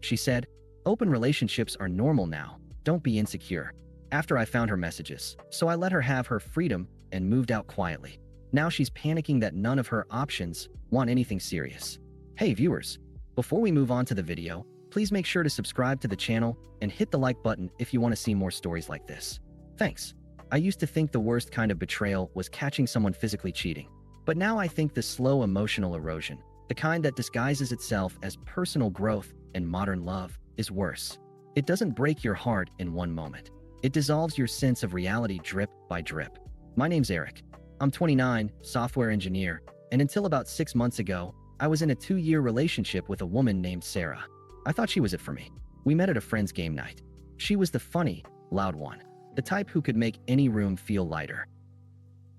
She said, "Open relationships are normal now. Don't be insecure." After I found her messages, so I let her have her freedom and moved out quietly. Now she's panicking that none of her options want anything serious. Hey viewers, before we move on to the video, please make sure to subscribe to the channel and hit the like button if you want to see more stories like this. Thanks. I used to think the worst kind of betrayal was catching someone physically cheating. But now I think the slow emotional erosion, the kind that disguises itself as personal growth and modern love, is worse. It doesn't break your heart in one moment. It dissolves your sense of reality drip by drip. My name's Eric. I'm 29, software engineer, and until about 6 months ago, I was in a 2-year relationship with a woman named Sarah. I thought she was it for me. We met at a friend's game night. She was the funny, loud one, the type who could make any room feel lighter.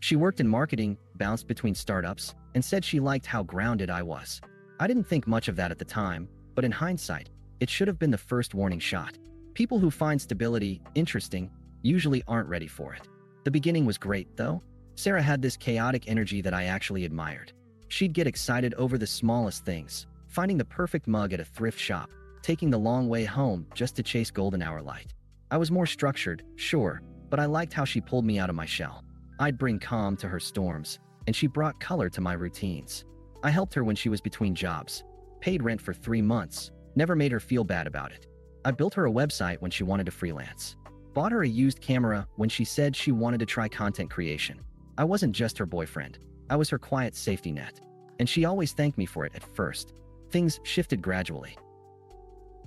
She worked in marketing, bounced between startups, and said she liked how grounded I was. I didn't think much of that at the time, but in hindsight, it should have been the first warning shot. People who find stability interesting usually aren't ready for it. The beginning was great, though. Sarah had this chaotic energy that I actually admired. She'd get excited over the smallest things, finding the perfect mug at a thrift shop, taking the long way home just to chase golden hour light. I was more structured, sure, but I liked how she pulled me out of my shell. I'd bring calm to her storms, and she brought color to my routines. I helped her when she was between jobs, paid rent for 3 months, never made her feel bad about it. I built her a website when she wanted to freelance, bought her a used camera when she said she wanted to try content creation. I wasn't just her boyfriend. I was her quiet safety net. And she always thanked me for it at first. Things shifted gradually.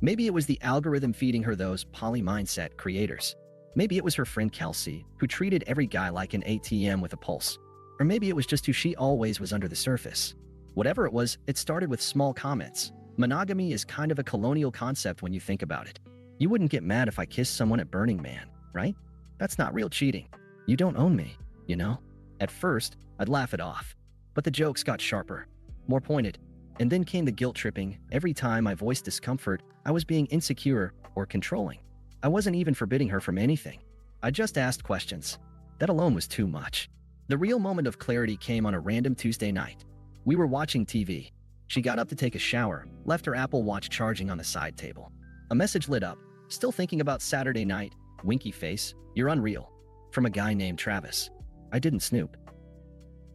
Maybe it was the algorithm feeding her those poly mindset creators. Maybe it was her friend Kelsey, who treated every guy like an ATM with a pulse. Or maybe it was just who she always was under the surface. Whatever it was, it started with small comments. Monogamy is kind of a colonial concept when you think about it. You wouldn't get mad if I kissed someone at Burning Man, right? That's not real cheating. You don't own me, you know? At first, I'd laugh it off. But the jokes got sharper, more pointed. And then came the guilt tripping. Every time I voiced discomfort, I was being insecure or controlling. I wasn't even forbidding her from anything. I just asked questions. That alone was too much. The real moment of clarity came on a random Tuesday night. We were watching TV. She got up to take a shower, left her Apple Watch charging on the side table. A message lit up. "Still thinking about Saturday night? Winky face. You're unreal." From a guy named Travis. I didn't snoop.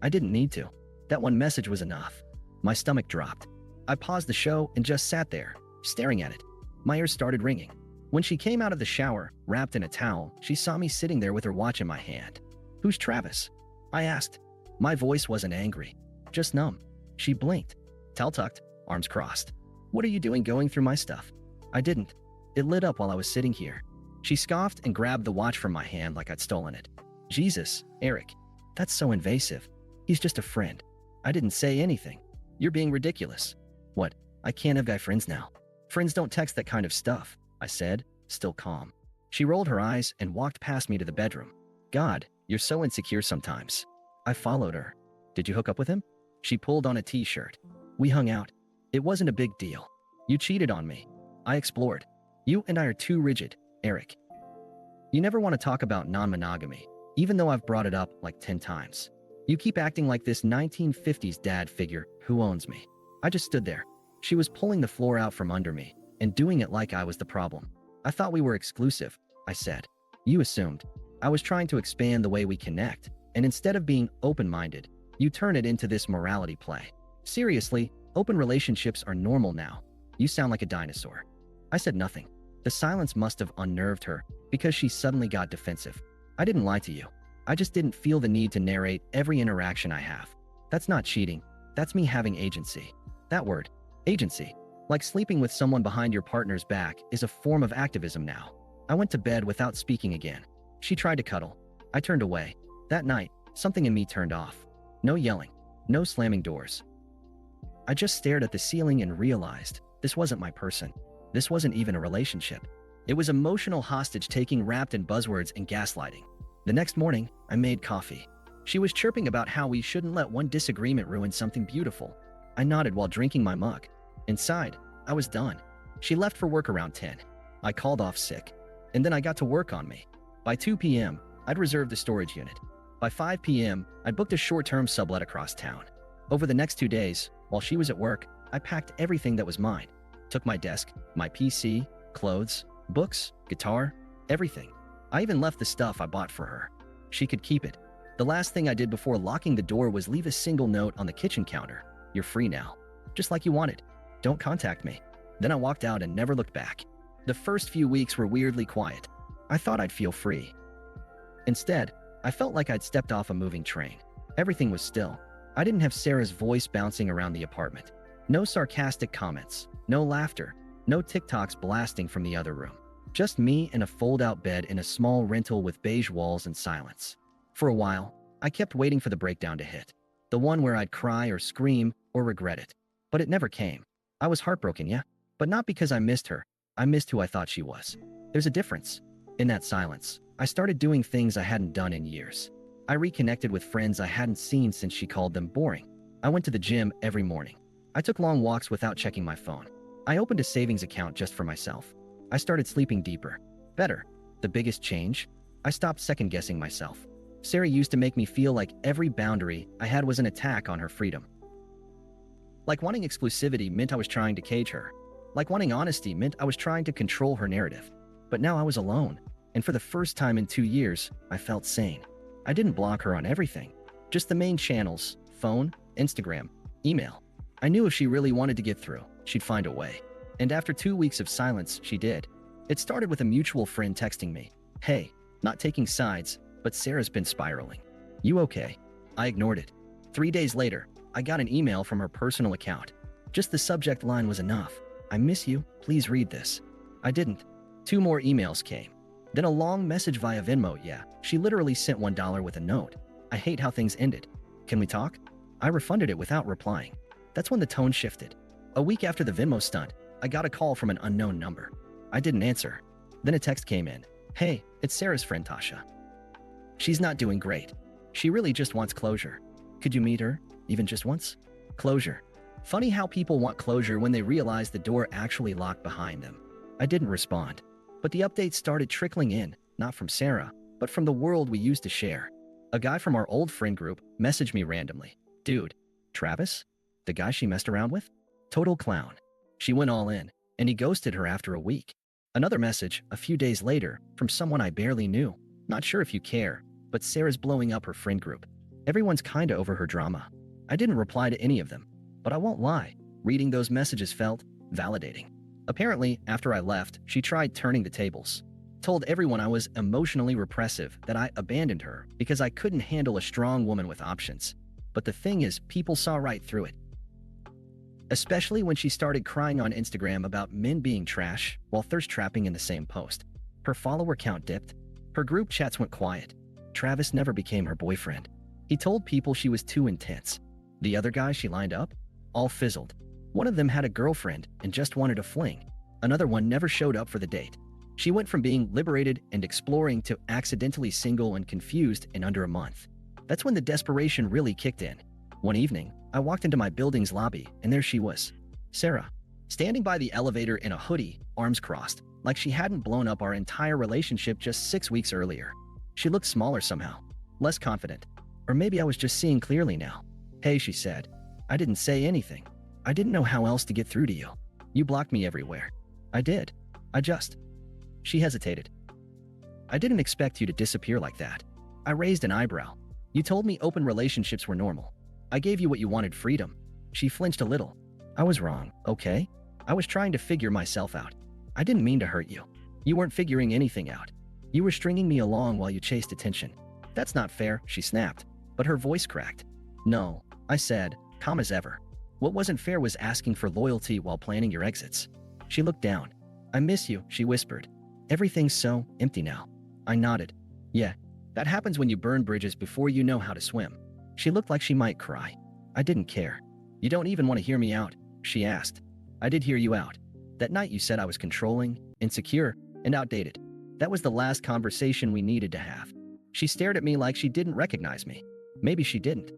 I didn't need to. That one message was enough. My stomach dropped. I paused the show and just sat there, staring at it. My ears started ringing. When she came out of the shower, wrapped in a towel, she saw me sitting there with her watch in my hand. "Who's Travis?" I asked. My voice wasn't angry, just numb. She blinked, tail tucked, arms crossed. "What are you doing going through my stuff?" I didn't. It lit up while I was sitting here. She scoffed and grabbed the watch from my hand like I'd stolen it. "Jesus, Eric, that's so invasive. He's just a friend." I didn't say anything. "You're being ridiculous." "What? I can't have guy friends now." "Friends don't text that kind of stuff," I said, still calm. She rolled her eyes and walked past me to the bedroom. "God, you're so insecure sometimes." I followed her. "Did you hook up with him?" She pulled on a t-shirt. "We hung out. It wasn't a big deal." "You cheated on me." I explored. "You and I are too rigid, Eric. You never want to talk about non-monogamy, even though I've brought it up like 10 times. You keep acting like this 1950s dad figure who owns me." I just stood there. She was pulling the floor out from under me and doing it like I was the problem. "I thought we were exclusive," I said. "You assumed." I was trying to expand the way we connect, and instead of being open-minded, you turn it into this morality play. "Seriously, open relationships are normal now. You sound like a dinosaur." I said nothing. The silence must have unnerved her because she suddenly got defensive. "I didn't lie to you. I just didn't feel the need to narrate every interaction I have. That's not cheating. That's me having agency." That word, agency, like sleeping with someone behind your partner's back, is a form of activism now. I went to bed without speaking again. She tried to cuddle. I turned away. That night, something in me turned off. No yelling. No slamming doors. I just stared at the ceiling and realized this wasn't my person. This wasn't even a relationship. It was emotional hostage-taking wrapped in buzzwords and gaslighting. The next morning, I made coffee. She was chirping about how we shouldn't let one disagreement ruin something beautiful. I nodded while drinking my mug. Inside, I was done. She left for work around 10. I called off sick. And then I got to work on me. By 2 p.m., I'd reserved a storage unit. By 5 p.m., I'd booked a short-term sublet across town. Over the next 2 days, while she was at work, I packed everything that was mine. Took my desk, my PC, clothes, books, guitar, everything. I even left the stuff I bought for her. She could keep it. The last thing I did before locking the door was leave a single note on the kitchen counter. You're free now. Just like you wanted. Don't contact me. Then I walked out and never looked back. The first few weeks were weirdly quiet. I thought I'd feel free. Instead, I felt like I'd stepped off a moving train. Everything was still. I didn't have Sarah's voice bouncing around the apartment. No sarcastic comments, no laughter, no TikToks blasting from the other room. Just me and a fold-out bed in a small rental with beige walls and silence. For a while, I kept waiting for the breakdown to hit. The one where I'd cry or scream or regret it. But it never came. I was heartbroken, yeah? But not because I missed her. I missed who I thought she was. There's a difference. In that silence, I started doing things I hadn't done in years. I reconnected with friends I hadn't seen since she called them boring. I went to the gym every morning. I took long walks without checking my phone. I opened a savings account just for myself. I started sleeping deeper. Better. The biggest change? I stopped second-guessing myself. Sarah used to make me feel like every boundary I had was an attack on her freedom. Like wanting exclusivity meant I was trying to cage her. Like wanting honesty meant I was trying to control her narrative. But now I was alone, and for the first time in 2 years, I felt sane. I didn't block her on everything. Just the main channels: phone, Instagram, email. I knew if she really wanted to get through, she'd find a way. And after 2 weeks of silence, she did. It started with a mutual friend texting me, "Hey, not taking sides, but Sarah's been spiraling. You okay?" I ignored it. 3 days later, I got an email from her personal account. Just the subject line was enough. "I miss you, please read this." I didn't. 2 more emails came. Then a long message via Venmo. Yeah, she literally sent $1 with a note. "I hate how things ended. Can we talk?" I refunded it without replying. That's when the tone shifted. A week after the Venmo stunt, I got a call from an unknown number. I didn't answer. Then a text came in. "Hey, it's Sarah's friend Tasha. She's not doing great. She really just wants closure. Could you meet her, even just once?" Closure. Funny how people want closure when they realize the door actually locked behind them. I didn't respond. But the updates started trickling in, not from Sarah, but from the world we used to share. A guy from our old friend group messaged me randomly. "Dude, Travis? The guy she messed around with? Total clown." She went all in, and he ghosted her after a week. Another message, a few days later, from someone I barely knew. "Not sure if you care, but Sarah's blowing up her friend group. Everyone's kinda over her drama." I didn't reply to any of them, but I won't lie, reading those messages felt validating. Apparently, after I left, she tried turning the tables. Told everyone I was emotionally repressive, that I abandoned her because I couldn't handle a strong woman with options. But the thing is, people saw right through it. Especially when she started crying on Instagram about men being trash while thirst trapping in the same post. Her follower count dipped. Her group chats went quiet. Travis never became her boyfriend. He told people she was too intense. The other guys she lined up all fizzled. One of them had a girlfriend and just wanted a fling. Another one never showed up for the date. She went from being liberated and exploring to accidentally single and confused in under a month. That's when the desperation really kicked in. One evening, I walked into my building's lobby, and there she was, Sarah, standing by the elevator in a hoodie, arms crossed, like she hadn't blown up our entire relationship just 6 weeks earlier. She looked smaller somehow, less confident. Or maybe I was just seeing clearly now. "Hey," she said. I didn't say anything. I didn't know how else to get through to you. You blocked me everywhere. I did. She hesitated. "I didn't expect you to disappear like that." I raised an eyebrow. "You told me open relationships were normal. I gave you what you wanted, freedom." She flinched a little. "I was wrong, okay? I was trying to figure myself out. I didn't mean to hurt you. You weren't figuring anything out. You were stringing me along while you chased attention." "That's not fair," she snapped, but her voice cracked. "No," I said, calm as ever. "What wasn't fair was asking for loyalty while planning your exits." She looked down. "I miss you," she whispered. "Everything's so empty now." I nodded. "Yeah, that happens when you burn bridges before you know how to swim." She looked like she might cry. I didn't care. "You don't even want to hear me out?" she asked. "I did hear you out. That night you said I was controlling, insecure, and outdated. That was the last conversation we needed to have." She stared at me like she didn't recognize me. Maybe she didn't.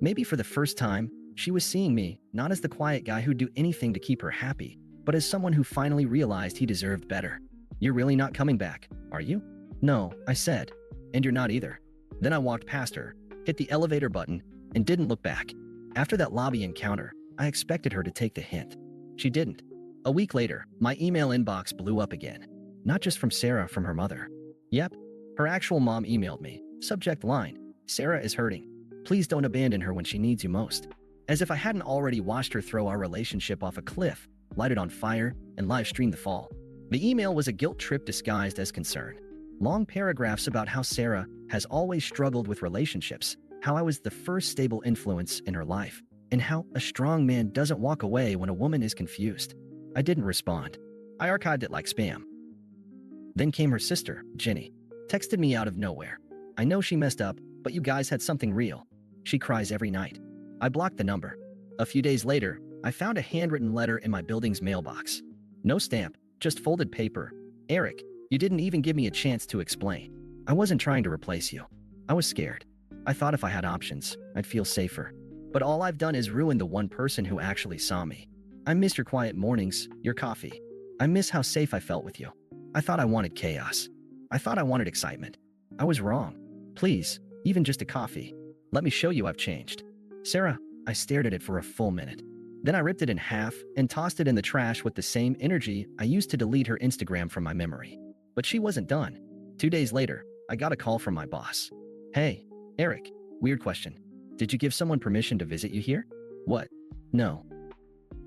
Maybe for the first time, she was seeing me not as the quiet guy who'd do anything to keep her happy, but as someone who finally realized he deserved better. "You're really not coming back, are you?" "No," I said. "And you're not either." Then I walked past her, hit the elevator button, and didn't look back. After that lobby encounter, I expected her to take the hint. She didn't. A week later, my email inbox blew up again. Not just from Sarah, from her mother. Yep, her actual mom emailed me. Subject line: Sarah is hurting. Please don't abandon her when she needs you most. As if I hadn't already watched her throw our relationship off a cliff, light it on fire, and live stream the fall. The email was a guilt trip disguised as concern. Long paragraphs about how Sarah has always struggled with relationships, how I was the first stable influence in her life, and how a strong man doesn't walk away when a woman is confused. I didn't respond. I archived it like spam. Then came her sister, Jenny. Texted me out of nowhere. I know she messed up, but you guys had something real. She cries every night. I blocked the number. A few days later, I found a handwritten letter in my building's mailbox. No stamp, just folded paper. Eric, you didn't even give me a chance to explain. I wasn't trying to replace you. I was scared. I thought if I had options, I'd feel safer. But all I've done is ruin the one person who actually saw me. I miss your quiet mornings, your coffee. I miss how safe I felt with you. I thought I wanted chaos. I thought I wanted excitement. I was wrong. Please, even just a coffee. Let me show you I've changed. Sarah, I stared at it for a full minute. Then I ripped it in half and tossed it in the trash with the same energy I used to delete her Instagram from my memory. But she wasn't done. 2 days later, I got a call from my boss. Hey, Eric, weird question. Did you give someone permission to visit you here? What? No.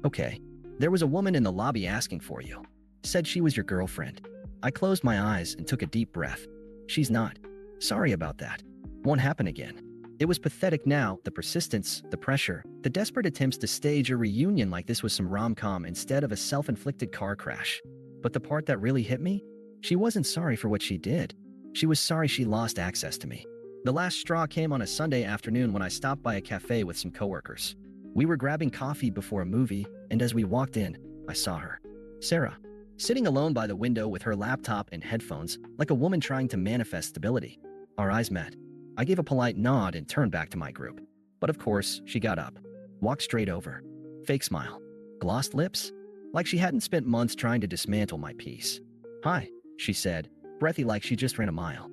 Okay. There was a woman in the lobby asking for you. Said she was your girlfriend. I closed my eyes and took a deep breath. She's not. Sorry about that. Won't happen again. It was pathetic now, the persistence, the pressure, the desperate attempts to stage a reunion like this was some rom-com instead of a self-inflicted car crash. But the part that really hit me? She wasn't sorry for what she did. She was sorry she lost access to me. The last straw came on a Sunday afternoon when I stopped by a cafe with some coworkers. We were grabbing coffee before a movie, and as we walked in, I saw her. Sarah, sitting alone by the window with her laptop and headphones, like a woman trying to manifest stability. Our eyes met. I gave a polite nod and turned back to my group. But of course, she got up, walked straight over. Fake smile. Glossed lips. Like she hadn't spent months trying to dismantle my peace. Hi, she said, breathy like she just ran a mile.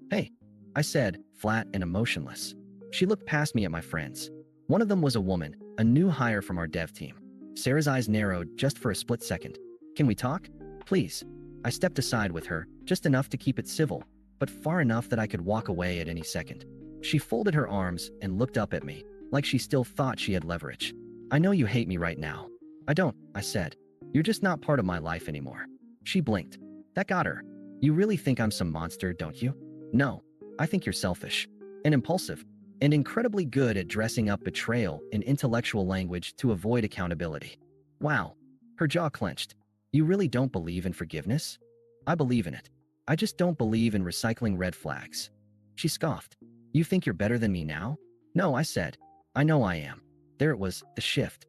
Hey, I said, flat and emotionless. She looked past me at my friends. One of them was a woman, a new hire from our dev team. Sarah's eyes narrowed just for a split second. Can we talk? Please. I stepped aside with her, just enough to keep it civil, but far enough that I could walk away at any second. She folded her arms and looked up at me, like she still thought she had leverage. I know you hate me right now. I don't, I said. You're just not part of my life anymore. She blinked. That got her. You really think I'm some monster, don't you? No. I think you're selfish and impulsive and incredibly good at dressing up betrayal in intellectual language to avoid accountability. Wow. Her jaw clenched. You really don't believe in forgiveness? I believe in it. I just don't believe in recycling red flags. She scoffed. You think you're better than me now? No, I said. I know I am. There it was, the shift.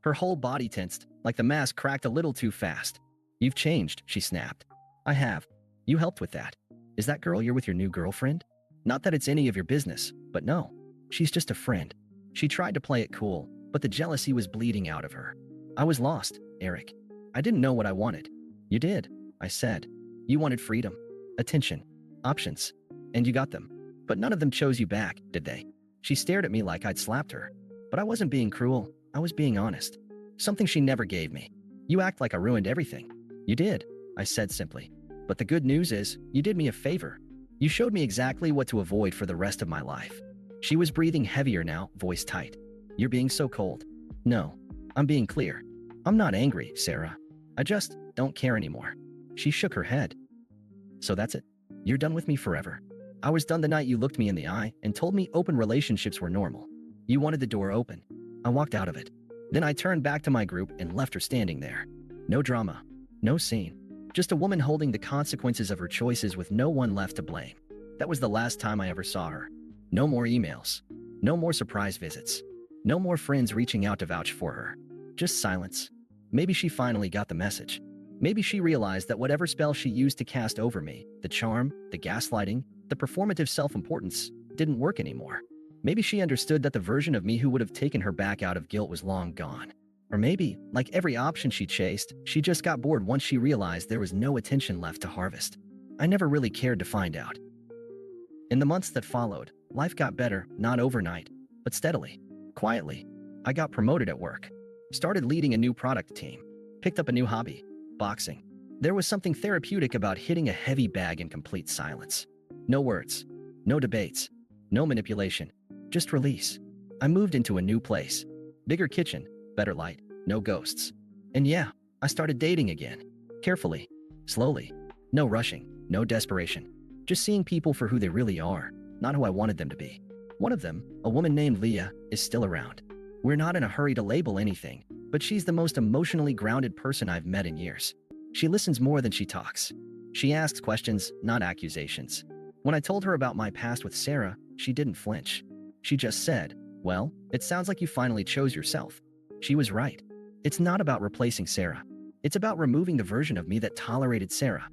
Her whole body tensed, like the mask cracked a little too fast. You've changed, she snapped. I have. You helped with that. Is that girl you're with your new girlfriend? Not that it's any of your business, but no. She's just a friend. She tried to play it cool, but the jealousy was bleeding out of her. I was lost, Eric. I didn't know what I wanted. You did, I said. You wanted freedom, attention, options, and you got them. But none of them chose you back, did they? She stared at me like I'd slapped her. But I wasn't being cruel. I was being honest. Something she never gave me. You act like I ruined everything. You did, I said simply. But the good news is, you did me a favor. You showed me exactly what to avoid for the rest of my life. She was breathing heavier now, voice tight. You're being so cold. No, I'm being clear. I'm not angry, Sarah. I just don't care anymore. She shook her head. So that's it. You're done with me forever. I was done the night you looked me in the eye and told me open relationships were normal. You wanted the door open. I walked out of it. Then I turned back to my group and left her standing there. No drama. No scene. Just a woman holding the consequences of her choices with no one left to blame. That was the last time I ever saw her. No more emails. No more surprise visits. No more friends reaching out to vouch for her. Just silence. Maybe she finally got the message. Maybe she realized that whatever spell she used to cast over me, the charm, the gaslighting, the performative self-importance, didn't work anymore. Maybe she understood that the version of me who would have taken her back out of guilt was long gone. Or maybe, like every option she chased, she just got bored once she realized there was no attention left to harvest. I never really cared to find out. In the months that followed, life got better, not overnight, but steadily. Quietly. I got promoted at work. Started leading a new product team. Picked up a new hobby, boxing. There was something therapeutic about hitting a heavy bag in complete silence. No words, no debates, no manipulation, just release. I moved into a new place. Bigger kitchen, better light, no ghosts. And yeah, I started dating again. Carefully, slowly. No rushing, no desperation. Just seeing people for who they really are, not who I wanted them to be. One of them, a woman named Leah, is still around. We're not in a hurry to label anything, but she's the most emotionally grounded person I've met in years. She listens more than she talks. She asks questions, not accusations. When I told her about my past with Sarah, she didn't flinch. She just said, "Well, it sounds like you finally chose yourself." She was right. It's not about replacing Sarah. It's about removing the version of me that tolerated Sarah.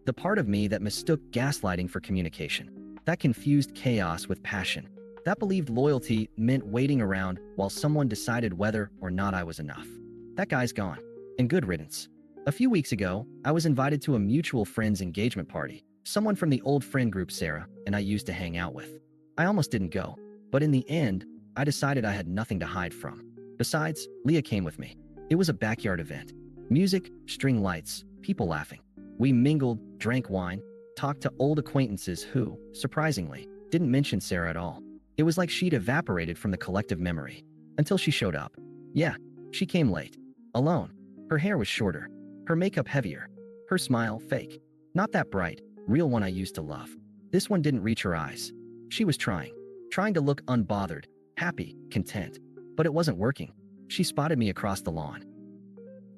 The part of me that mistook gaslighting for communication. That confused chaos with passion. That believed loyalty meant waiting around while someone decided whether or not I was enough. That guy's gone. And good riddance. A few weeks ago, I was invited to a mutual friend's engagement party. Someone from the old friend group Sarah and I used to hang out with. I almost didn't go, but in the end, I decided I had nothing to hide from. Besides, Leah came with me. It was a backyard event. Music, string lights, people laughing. We mingled, drank wine, talked to old acquaintances who, surprisingly, didn't mention Sarah at all. It was like she'd evaporated from the collective memory. Until she showed up. Yeah, she came late. Alone. Her hair was shorter. Her makeup heavier. Her smile fake. Not that bright, real one I used to love. This one didn't reach her eyes. She was trying to look unbothered, happy, content. But it wasn't working. She spotted me across the lawn.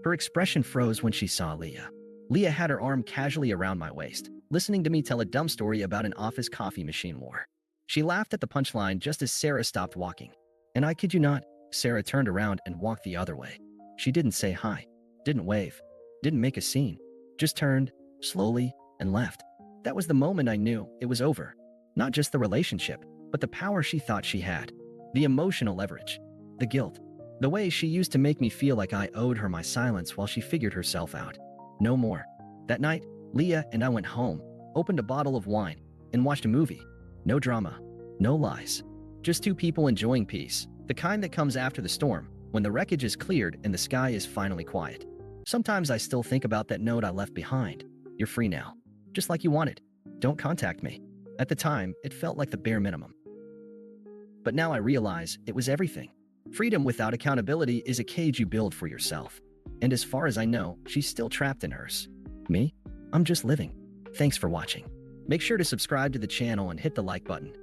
Her expression froze when she saw Leah. Leah had her arm casually around my waist, listening to me tell a dumb story about an office coffee machine war. She laughed at the punchline just as Sarah stopped walking. And I kid you not, Sarah turned around and walked the other way. She didn't say hi, didn't wave, didn't make a scene, just turned, slowly, and left. That was the moment I knew it was over. Not just the relationship, but the power she thought she had. The emotional leverage. The guilt. The way she used to make me feel like I owed her my silence while she figured herself out. No more. That night, Leah and I went home, opened a bottle of wine, and watched a movie. No drama. No lies. Just two people enjoying peace. The kind that comes after the storm, when the wreckage is cleared and the sky is finally quiet. Sometimes I still think about that note I left behind. You're free now. Just like you wanted. Don't contact me. At the time, it felt like the bare minimum. But now I realize it was everything. Freedom without accountability is a cage you build for yourself. And as far as I know, she's still trapped in hers. Me? I'm just living. Thanks for watching. Make sure to subscribe to the channel and hit the like button.